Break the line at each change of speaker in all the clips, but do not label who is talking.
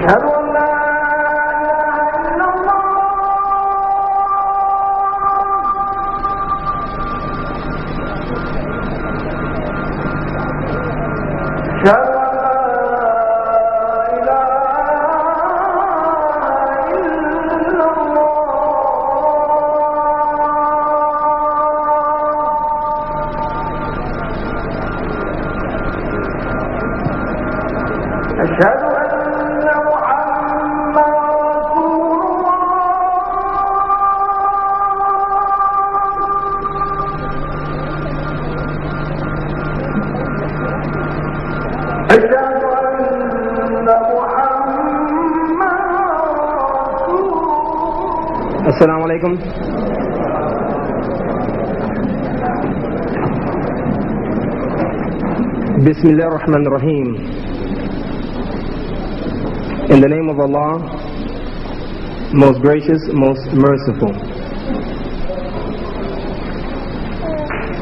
أشهد أن لا إله إلا الله أشهد أن لا إله إلا الله أشهد أن محمدا رسول الله أشهد أن محمدا رسول الله.
Assalamu alaikum. Bismillah ar-Rahman ar-Rahim. In the name of Allah, most gracious, most merciful.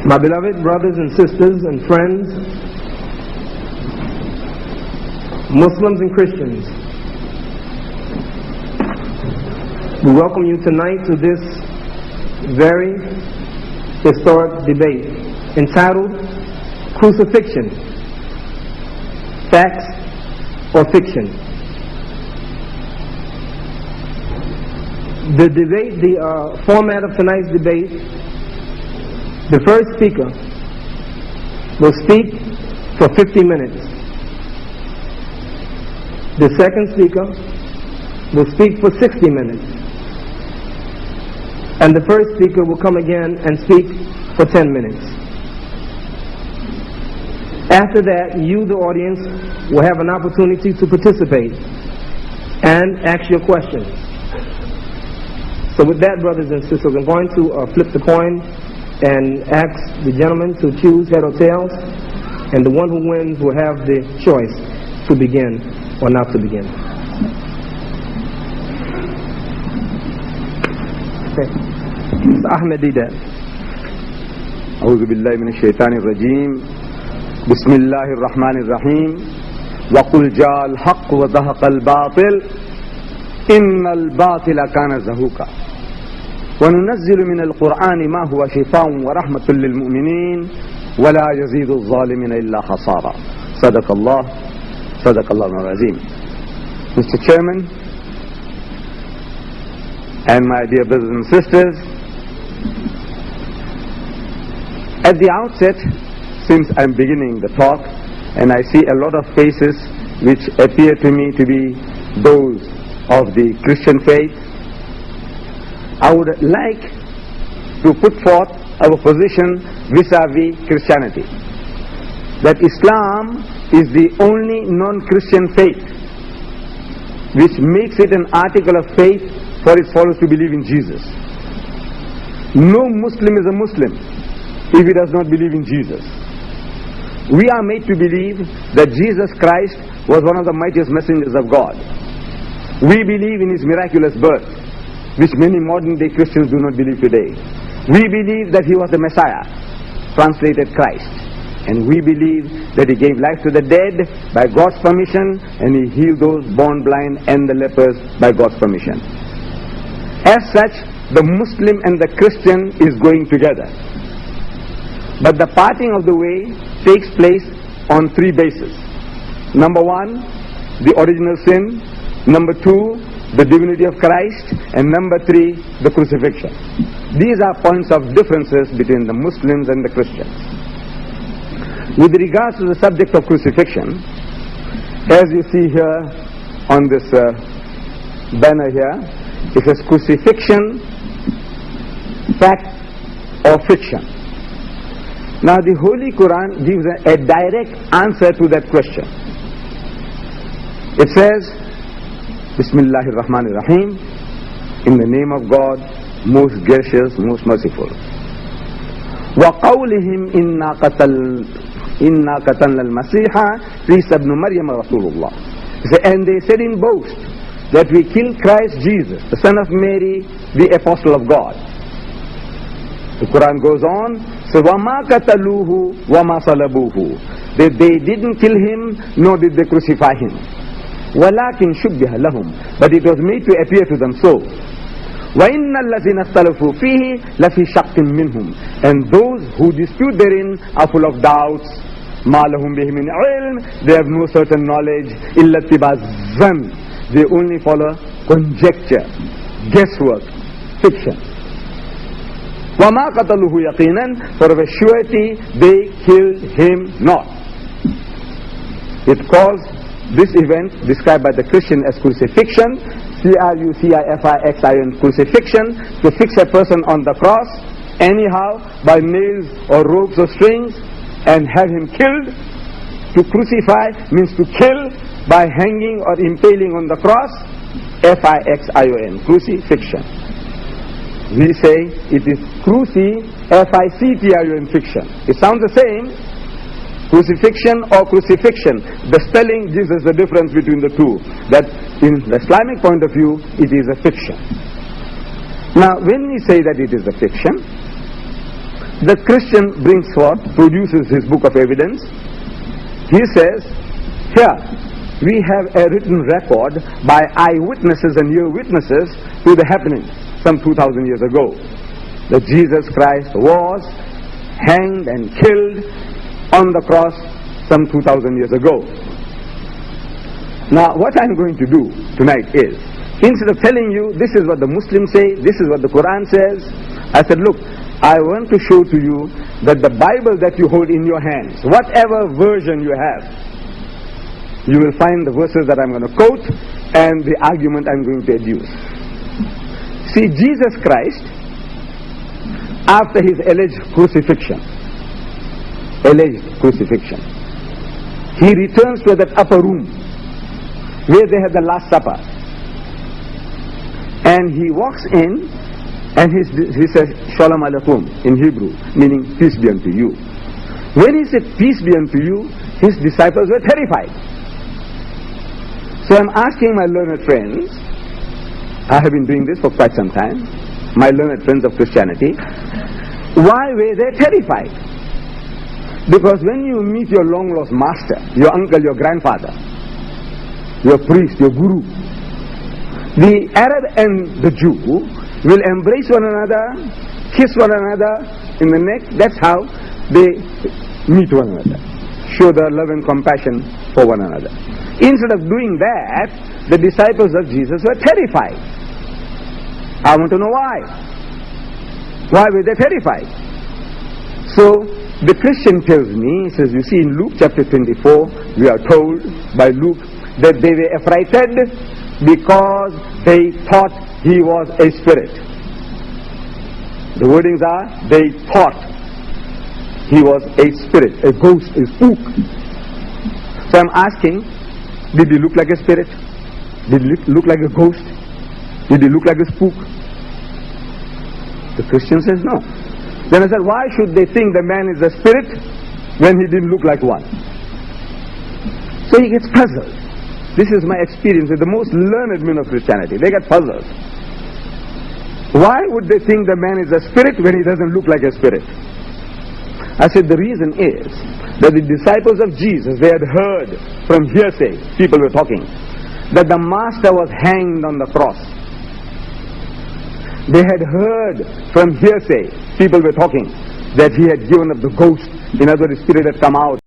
My beloved brothers and sisters and friends, Muslims and Christians, we welcome you tonight to this very historic debate entitled Crucifixion, Facts or Fiction. The debate, the format of tonight's debate, the first speaker will speak for 50 minutes. The second speaker will speak for 60 minutes. And the first speaker will come again and speak for 10 minutes. After that, you, the audience, will have an opportunity to participate and ask your questions. So with that, brothers and sisters, I'm going to flip the coin and ask the gentleman to choose head or tails, and the one who wins will have the choice to begin or not to begin. Okay. Mr. Ahmed Deedat.
أعوذ بالله من الشيطان الرجيم بسم الله الرحمن الرحيم وقل جاء الحق وزهق الباطل إن الباطل كان زهوقا وننزل من القرآن ما هو شفاء ورحمة للمؤمنين ولا يزيد الظالمين إلا خسارا صدق الله العظيم. Mr. Chairman and my dear brothers and sisters, at the outset, since I'm beginning the talk and I see a lot of faces which appear to me to be those of the Christian faith, I would like to put forth our position vis-a-vis Christianity, that Islam is the only non-Christian faith which makes it an article of faith for its followers to believe in Jesus. No Muslim is a Muslim if he does not believe in Jesus. We are made to believe that Jesus Christ was one of the mightiest messengers of God. We believe in his miraculous birth, which many modern day Christians do not believe today. We believe that he was the Messiah, translated Christ. And we believe that he gave life to the dead by God's permission, and he healed those born blind and the lepers by God's permission. As such, the Muslim and the Christian is going together. But the parting of the way takes place on three bases. Number one, the original sin. Number two, the divinity of Christ. And number three, the crucifixion. These are points of differences between the Muslims and the Christians. With regards to the subject of crucifixion, as you see here on this banner here, it says crucifixion, fact or fiction. Now the Holy Quran gives a direct answer to that question. It says, Bismillahir Rahmanir Rahim, in the name of God, most gracious, most merciful. وَقَوْلِهِمْ إِنَّا قَتَلْنَا الْمَسِيحَ عِيسَى ابْنُ مَرْيَمَ رَسُولُ اللَّهِ. And they said in boast that we killed Christ Jesus, the son of Mary, the apostle of God. The Quran goes on, so وَمَا قَتَلُوهُ وَمَا صَلَبُوهُ. They didn't kill him, nor did they crucify him. وَلَكِنْ شُبِّهَ لَهُمْ. But it was made to appear to them so. وَإِنَّ الَّذِينَ اخْتَلَفُوا فِيهِ لَفِي شَقٍّ مِّنْهُمْ. And those who dispute therein are full of doubts. مَا لَهُمْ بِهِ مِنْ عِلْمٍ. They have no certain knowledge. إِلَّا اتِّبَاعَ الظَّنِّ. They only follow conjecture, guesswork, fiction. وَمَا قَتَلُوهُ يَقِينًا. For of a surety they killed him not. It caused this event described by the Christian as crucifixion, C-R-U-C-I-F-I-X-I-N, crucifixion, to fix a person on the cross anyhow by nails or ropes or strings and have him killed. To crucify means to kill by hanging or impaling on the cross, F-I-X-I-O-N, crucifixion. We say it is F-I-C-T-I-O-N, fiction. It sounds the same, crucifixion or crucifixion. The spelling gives us the difference between the two. That in the Islamic point of view, it is a fiction. Now, when we say that it is a fiction, the Christian brings forth, produces his book of evidence. He says, here, we have a written record by eyewitnesses and ear witnesses to the happening some 2,000 years ago, that Jesus Christ was hanged and killed on the cross some 2,000 years ago. Now, what I'm going to do tonight is, instead of telling you this is what the Muslims say, this is what the Quran says, I said, look, I want to show to you that the Bible that you hold in your hands, whatever version you have, you will find the verses that I'm going to quote and the argument I'm going to adduce. See, Jesus Christ, after his alleged crucifixion, he returns to that upper room where they had the Last Supper, and he walks in and he says Shalom Alaikum in Hebrew, meaning peace be unto you. When he said peace be unto you, his disciples were terrified. So I'm asking my learned friends, I have been doing this for quite some time, my learned friends of Christianity, why were they terrified? Because when you meet your long lost master, your uncle, your grandfather, your priest, your guru, the Arab and the Jew will embrace one another, kiss one another in the neck. That's how they meet one another, show their love and compassion for one another. Instead of doing that, the disciples of Jesus were terrified. I want to know why. Why were they terrified? So the Christian tells me, he says, you see in Luke chapter 24, we are told by Luke that they were affrighted because they thought he was a spirit. The wordings are, they thought he was a spirit, a ghost, a spook. So I'm asking, did he look like a spirit? Did he look like a ghost? Did he look like a spook? The Christian says no. Then I said, why should they think the man is a spirit when he didn't look like one? So he gets puzzled. This is my experience with the most learned men of Christianity. They get puzzled. Why would they think the man is a spirit when he doesn't look like a spirit? I said the reason is that the disciples of Jesus, they had heard from hearsay, people were talking, that the master was hanged on the cross. They had heard from hearsay, people were talking, that he had given up the ghost, in other words, the spirit had come out.